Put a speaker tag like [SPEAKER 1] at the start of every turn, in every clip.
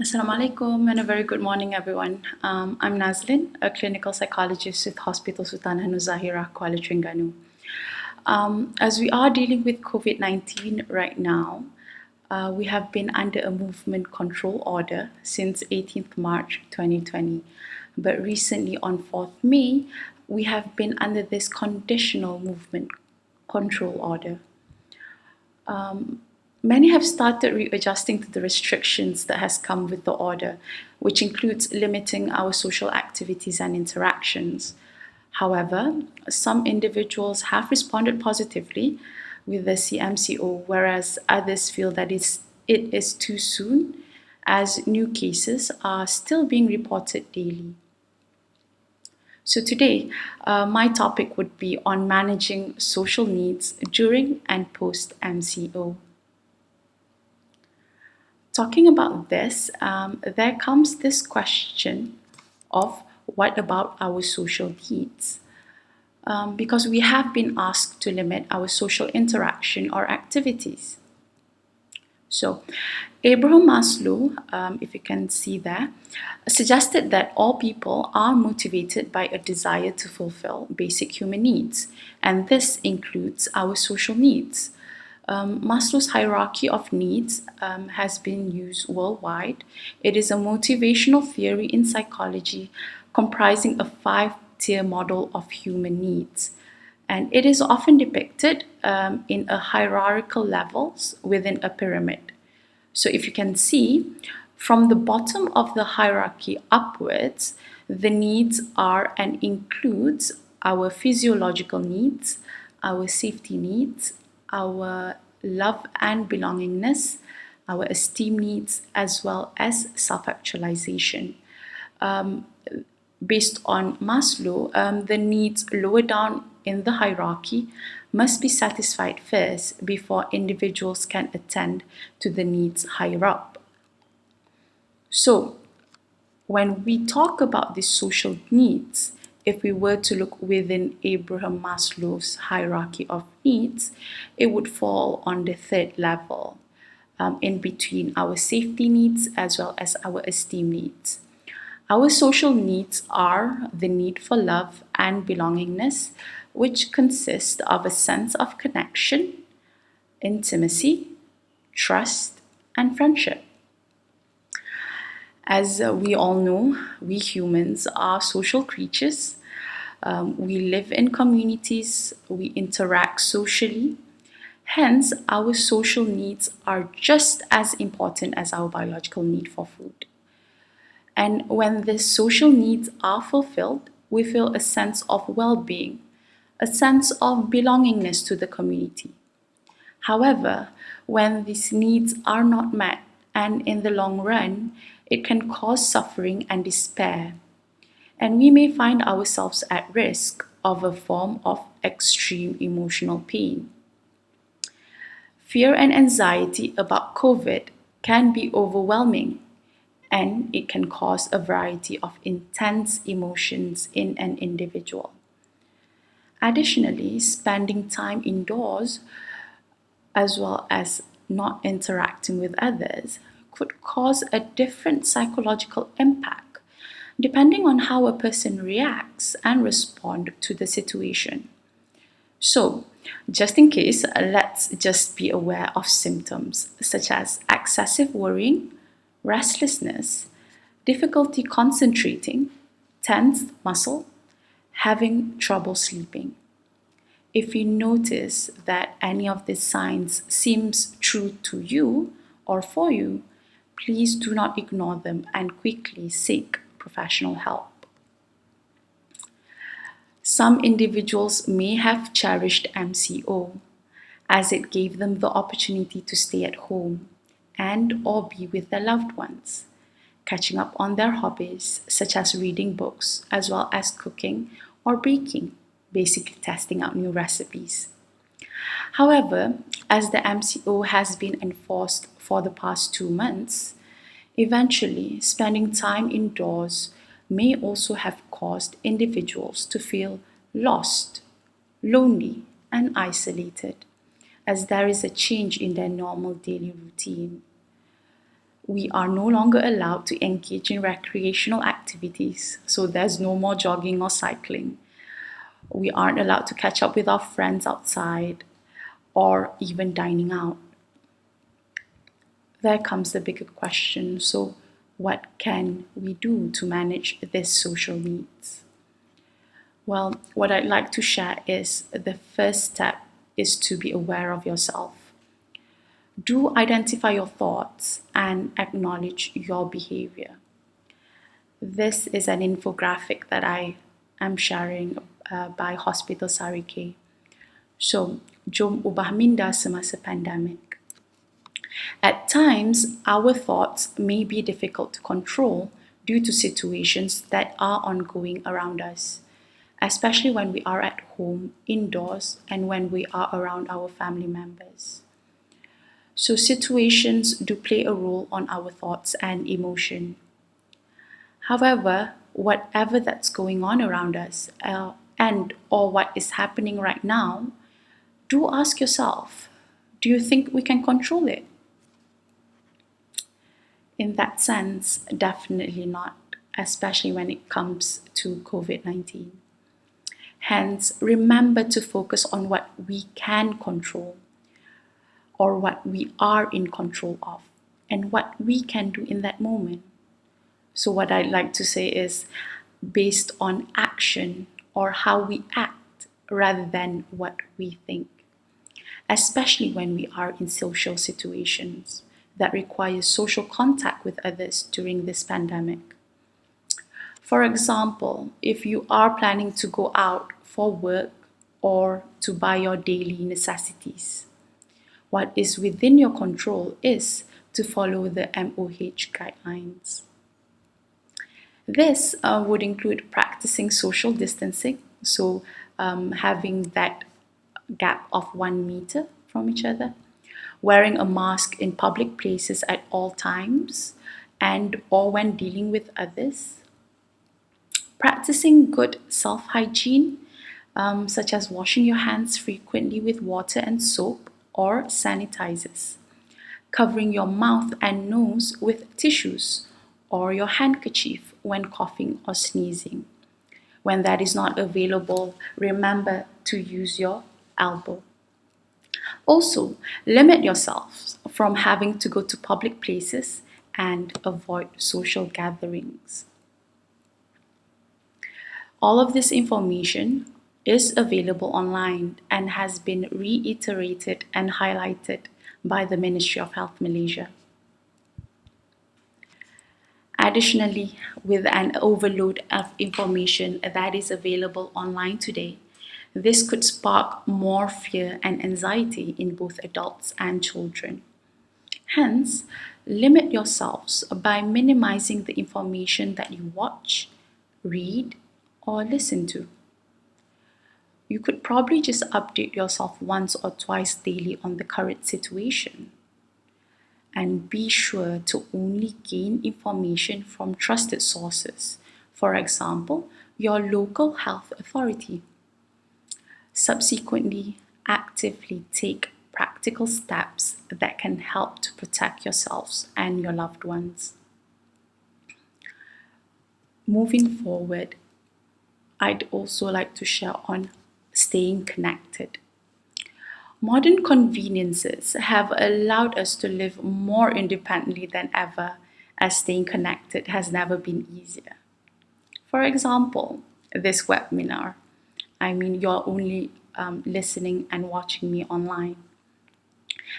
[SPEAKER 1] Assalamualaikum and a very good morning, everyone. I'm Nazlin, a clinical psychologist with Hospital Sultan Zahira, Kuala Terengganu. As we are dealing with COVID 19 right now, we have been under a movement control order since 18th March 2020. But recently, on 4th May, we have been under this conditional movement control order. Many have started readjusting to the restrictions that has come with the order, which includes limiting our social activities and interactions. However, some individuals have responded positively with the CMCO, whereas others feel that it is too soon, as new cases are still being reported daily. So today, my topic would be on managing social needs during and post MCO. Talking about this, there comes this question of what about our social needs? Because we have been asked to limit our social interaction or activities. So, Abraham Maslow, if you can see there, suggested that all people are motivated by a desire to fulfill basic human needs, and this includes our social needs. Maslow's hierarchy of needs has been used worldwide. It is a motivational theory in psychology comprising a five-tier model of human needs. And it is often depicted in a hierarchical levels within a pyramid. So if you can see, from the bottom of the hierarchy upwards, the needs are and includes our physiological needs, our safety needs, our love and belongingness, our esteem needs, as well as self-actualization. Based on Maslow, the needs lower down in the hierarchy must be satisfied first before individuals can attend to the needs higher up. So, when we talk about the social needs, if we were to look within Abraham Maslow's hierarchy of needs, it would fall on the third level, in between our safety needs as well as our esteem needs. Our social needs are the need for love and belongingness, which consist of a sense of connection, intimacy, trust, and friendship. As we all know, we humans are social creatures. We live in communities, we interact socially. Hence, our social needs are just as important as our biological need for food. And when these social needs are fulfilled, we feel a sense of well being, a sense of belongingness to the community. However, when these needs are not met, and in the long run, it can cause suffering and despair, and we may find ourselves at risk of a form of extreme emotional pain. Fear and anxiety about COVID can be overwhelming, and it can cause a variety of intense emotions in an individual. Additionally, spending time indoors as well as not interacting with others could cause a different psychological impact depending on how a person reacts and responds to the situation. So, just in case, let's just be aware of symptoms such as excessive worrying, restlessness, difficulty concentrating, tensed muscle, having trouble sleeping. If you notice that any of these signs seems true to you or for you, please do not ignore them and quickly seek professional help. Some individuals may have cherished MCO as it gave them the opportunity to stay at home and or be with their loved ones, catching up on their hobbies such as reading books as well as cooking or baking, basically testing out new recipes. However, as the MCO has been enforced for the past 2 months, eventually spending time indoors may also have caused individuals to feel lost, lonely, and isolated, as there is a change in their normal daily routine. We are no longer allowed to engage in recreational activities, so there's no more jogging or cycling. We aren't allowed to catch up with our friends outside or even dining out. There comes the bigger question, so what can we do to manage these social needs? Well, what I'd like to share is the first step is to be aware of yourself. Do identify your thoughts and acknowledge your behavior. This is an infographic that I am sharing by Hospital Sarike. So, jom ubah minda semasa pandemic. At times, our thoughts may be difficult to control due to situations that are ongoing around us, especially when we are at home, indoors, and when we are around our family members. So, situations do play a role on our thoughts and emotion. However, whatever that's going on around us and or what is happening right now, do ask yourself, do you think we can control it? In that sense, definitely not, especially when it comes to COVID-19. Hence, remember to focus on what we can control or what we are in control of and what we can do in that moment. So, what I'd like to say is based on action or how we act rather than what we think, especially when we are in social situations that require social contact with others during this pandemic. For example, if you are planning to go out for work or to buy your daily necessities, what is within your control is to follow the MOH guidelines. This would include practicing social distancing, so having that gap of 1 meter from each other, wearing a mask in public places at all times and or when dealing with others, practicing good self-hygiene, such as washing your hands frequently with water and soap or sanitizers, covering your mouth and nose with tissues or your handkerchief when coughing or sneezing. When that is not available, remember to use your elbow. Also, limit yourself from having to go to public places and avoid social gatherings. All of this information is available online and has been reiterated and highlighted by the Ministry of Health Malaysia. Additionally, with an overload of information that is available online today, this could spark more fear and anxiety in both adults and children. Hence, limit yourselves by minimizing the information that you watch, read, or listen to. You could probably just update yourself once or twice daily on the current situation. And be sure to only gain information from trusted sources, for example, your local health authority. Subsequently, actively take practical steps that can help to protect yourselves and your loved ones. Moving forward, I'd also like to share on staying connected. Modern conveniences have allowed us to live more independently than ever, as staying connected has never been easier. For example, this webinar. You're only listening and watching me online.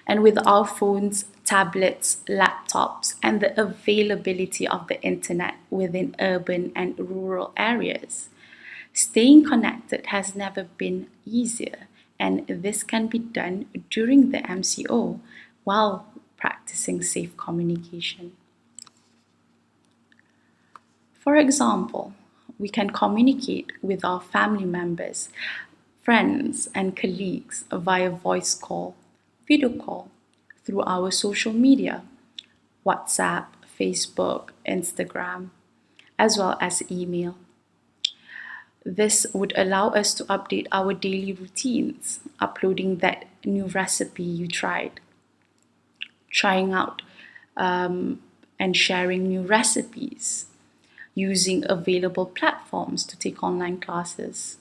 [SPEAKER 1] And with our phones, tablets, laptops, and the availability of the internet within urban and rural areas, staying connected has never been easier, and this can be done during the MCO while practicing safe communication. For example, we can communicate with our family members, friends, and colleagues via voice call, video call, through our social media, WhatsApp, Facebook, Instagram, as well as email. This would allow us to update our daily routines, uploading that new recipe you tried, trying out and sharing new recipes, using available platforms to take online classes.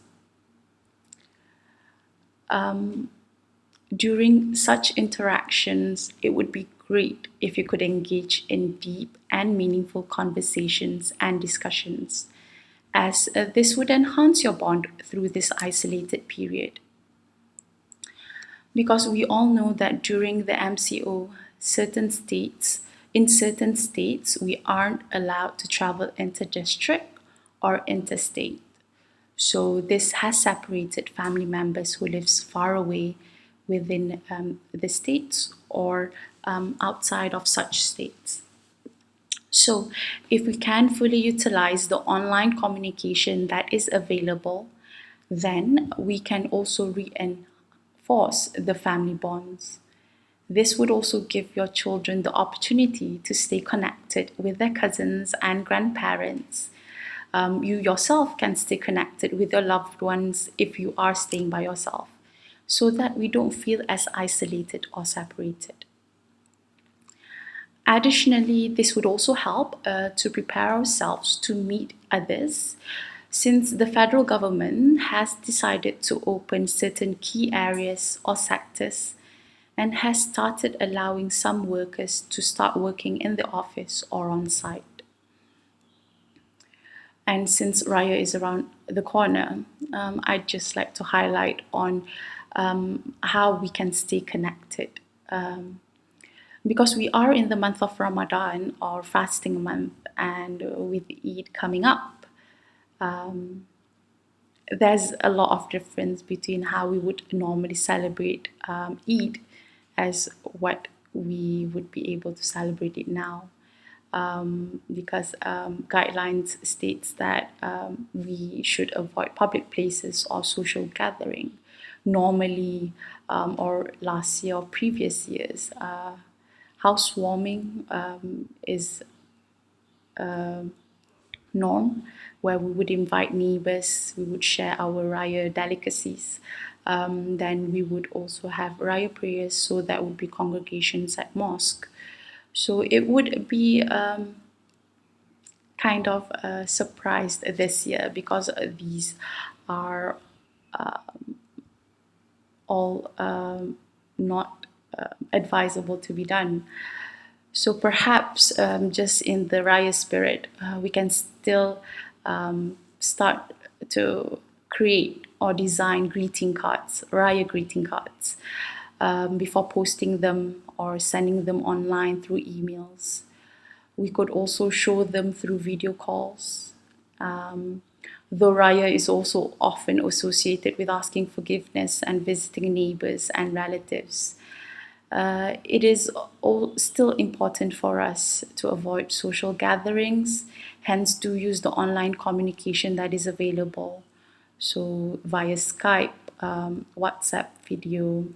[SPEAKER 1] During such interactions, it would be great if you could engage in deep and meaningful conversations and discussions, as this would enhance your bond through this isolated period. Because we all know that during the MCO, in certain states, we aren't allowed to travel inter-district or interstate. So this has separated family members who lives far away within the states or outside of such states. So if we can fully utilize the online communication that is available, then we can also reinforce the family bonds. This would also give your children the opportunity to stay connected with their cousins and grandparents. You yourself can stay connected with your loved ones if you are staying by yourself, so that we don't feel as isolated or separated. Additionally, this would also help to prepare ourselves to meet others, since the federal government has decided to open certain key areas or sectors and has started allowing some workers to start working in the office or on site. And since Raya is around the corner, I'd just like to highlight on how we can stay connected. Because we are in the month of Ramadan or fasting month, and with Eid coming up, there's a lot of difference between how we would normally celebrate Eid as what we would be able to celebrate it now. Because guidelines states that we should avoid public places or social gathering. Normally, or last year or previous years, housewarming is norm, where we would invite neighbors, we would share our Raya delicacies. Then we would also have Raya prayers, so that would be congregations at mosque. So it would be kind of surprised this year, because these are all not advisable to be done. So perhaps just in the Raya spirit, we can still start to create or design greeting cards, Raya greeting cards, before posting them or sending them online through emails. We could also show them through video calls. Though Raya is also often associated with asking forgiveness and visiting neighbors and relatives, it is still important for us to avoid social gatherings. Hence, do use the online communication that is available. So via Skype, WhatsApp video,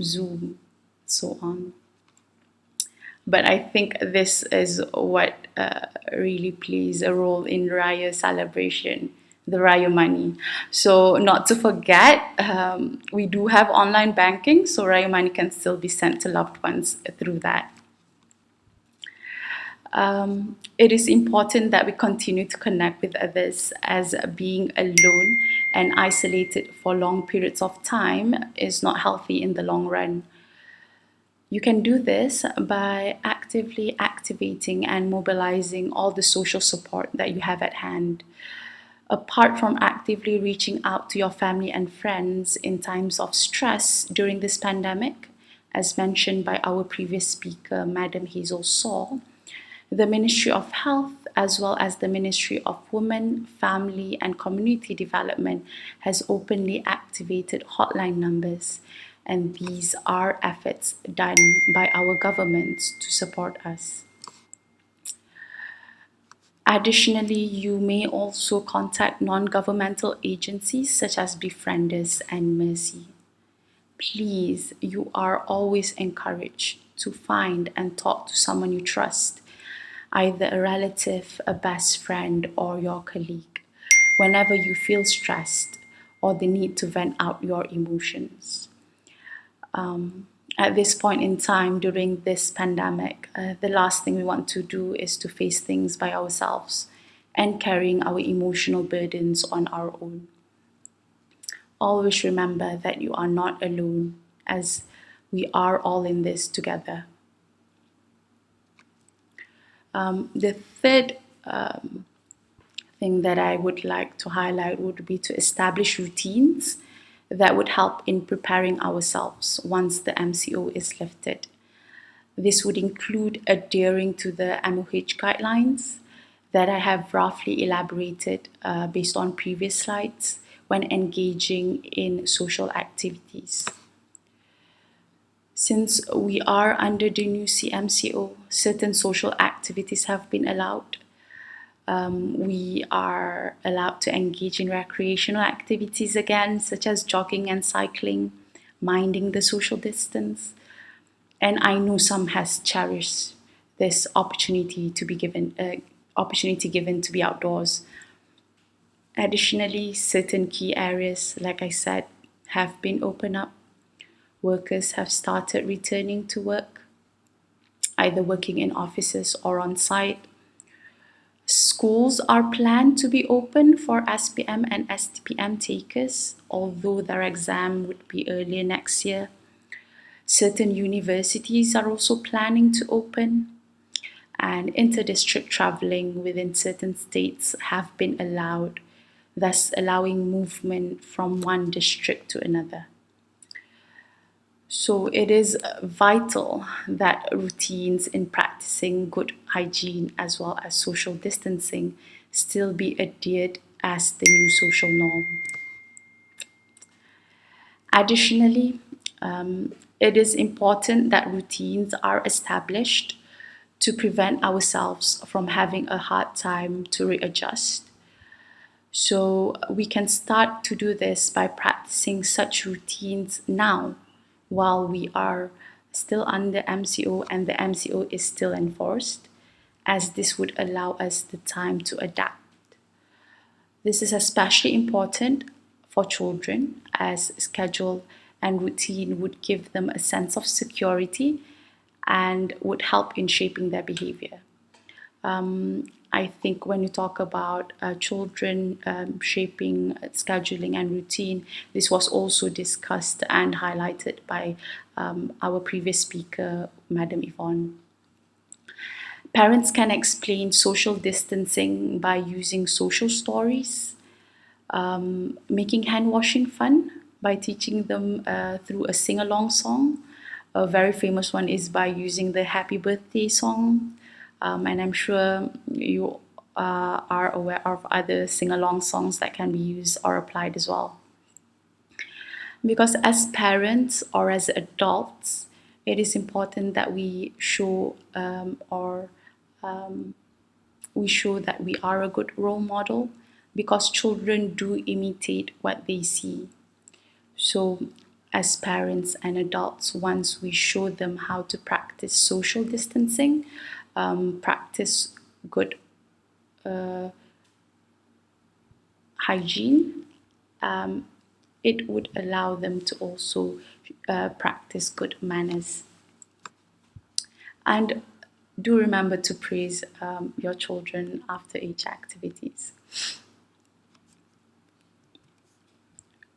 [SPEAKER 1] Zoom, so on. But I think this is what really plays a role in Raya celebration, the Raya money. So not to forget, we do have online banking, so Raya money can still be sent to loved ones through that. It is important that we continue to connect with others, as being alone and isolated for long periods of time is not healthy in the long run. You can do this by actively activating and mobilizing all the social support that you have at hand. Apart from actively reaching out to your family and friends in times of stress during this pandemic, as mentioned by our previous speaker, Madam Hazel Saw, the Ministry of Health, as well as the Ministry of Women, Family and Community Development, has openly activated hotline numbers, and these are efforts done by our governments to support us. Additionally, you may also contact non-governmental agencies such as Befrienders and Mercy. Please, you are always encouraged to find and talk to someone you trust, either a relative, a best friend, or your colleague, whenever you feel stressed or the need to vent out your emotions. At this point in time during this pandemic, the last thing we want to do is to face things by ourselves and carrying our emotional burdens on our own. Always remember that you are not alone, as we are all in this together. The third thing that I would like to highlight would be to establish routines that would help in preparing ourselves once the MCO is lifted. This would include adhering to the MOH guidelines that I have roughly elaborated based on previous slides when engaging in social activities. Since we are under the new CMCO, certain social activities have been allowed. We are allowed to engage in recreational activities again, such as jogging and cycling, minding the social distance. And I know some has cherished this opportunity given to be outdoors. Additionally, certain key areas, like I said, have been opened up. Workers have started returning to work, either working in offices or on site. Schools are planned to be open for SPM and STPM takers, although their exam would be earlier next year. Certain universities are also planning to open, and inter-district traveling within certain states have been allowed, thus allowing movement from one district to another. So it is vital that routines in practicing good hygiene as well as social distancing still be adhered as the new social norm. Additionally, it is important that routines are established to prevent ourselves from having a hard time to readjust. So we can start to do this by practicing such routines now while we are still under MCO and the MCO is still enforced, as this would allow us the time to adapt. This is especially important for children, as schedule and routine would give them a sense of security and would help in shaping their behavior. I think when you talk about children shaping scheduling and routine, this was also discussed and highlighted by our previous speaker, Madam Yvonne. Parents can explain social distancing by using social stories, making hand washing fun by teaching them through a sing along song. A very famous one is by using the happy birthday song. And I'm sure you are aware of other sing along songs that can be used or applied as well. Because as parents or as adults, it is important that we show we show that we are a good role model, because children do imitate what they see. So as parents and adults, once we show them how to practice social distancing, practice good hygiene, it would allow them to also practice good manners. And do remember to praise your children after each activities.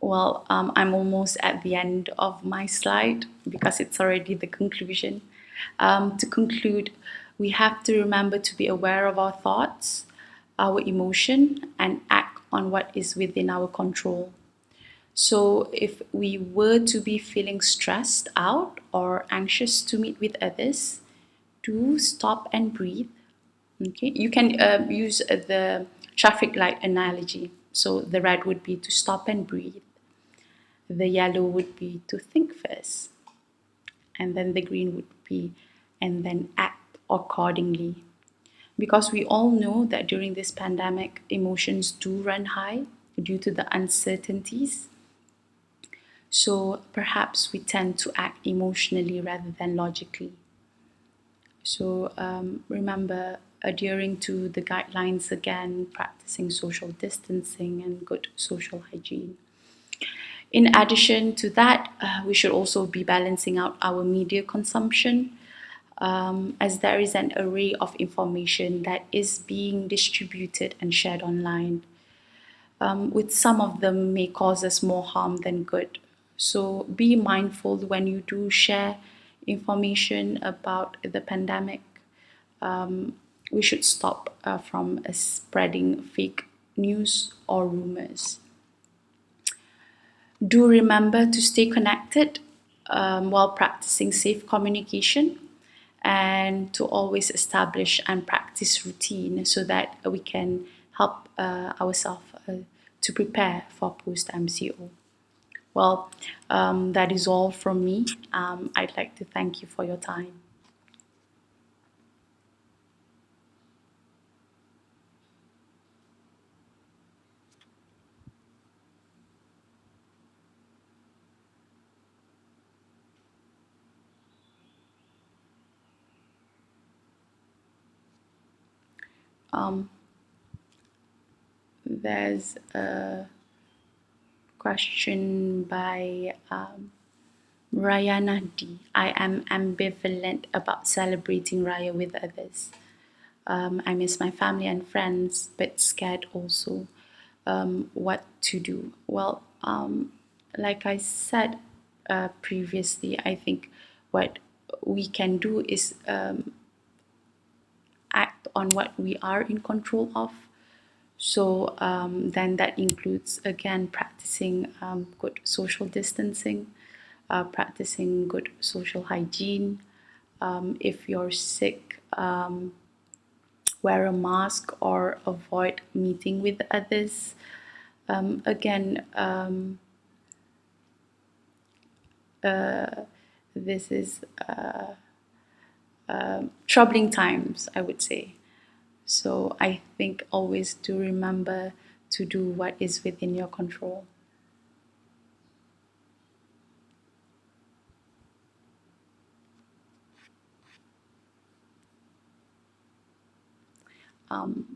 [SPEAKER 1] Well, I'm almost at the end of my slide because it's already the conclusion. To conclude, we have to remember to be aware of our thoughts, our emotion, and act on what is within our control. So if we were to be feeling stressed out or anxious to meet with others, do stop and breathe. Okay, you can use the traffic light analogy. So the red would be to stop and breathe. The yellow would be to think first. And then the green would be, and then act accordingly. Because we all know that during this pandemic, emotions do run high due to the uncertainties. So perhaps we tend to act emotionally rather than logically. So remember, adhering to the guidelines again, practicing social distancing and good social hygiene. In addition to that, we should also be balancing out our media consumption, as there is an array of information that is being distributed and shared online, with some of them may cause us more harm than good. So be mindful when you do share information about the pandemic. We should stop from spreading fake news or rumors. Do remember to stay connected while practicing safe communication, and to always establish and practice routine so that we can help ourselves to prepare for post MCO. Well, that is all from me. I'd like to thank you for your time. Um, there's a question by Rayana D. I am ambivalent about celebrating Raya with others. I miss my family and friends, but scared also. What to do? Well, like I said previously, I think what we can do is act on what we are in control of. So then that includes again practicing good social distancing, practicing good social hygiene. If you're sick, wear a mask or avoid meeting with others. Again, this is troubling times, I would say. So I think always do remember to do what is within your control.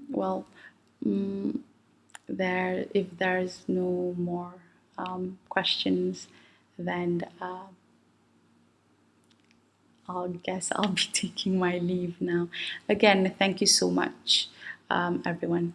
[SPEAKER 1] Well, there if there's no more questions, then I'll guess I'll be taking my leave now. Again, thank you so much, everyone.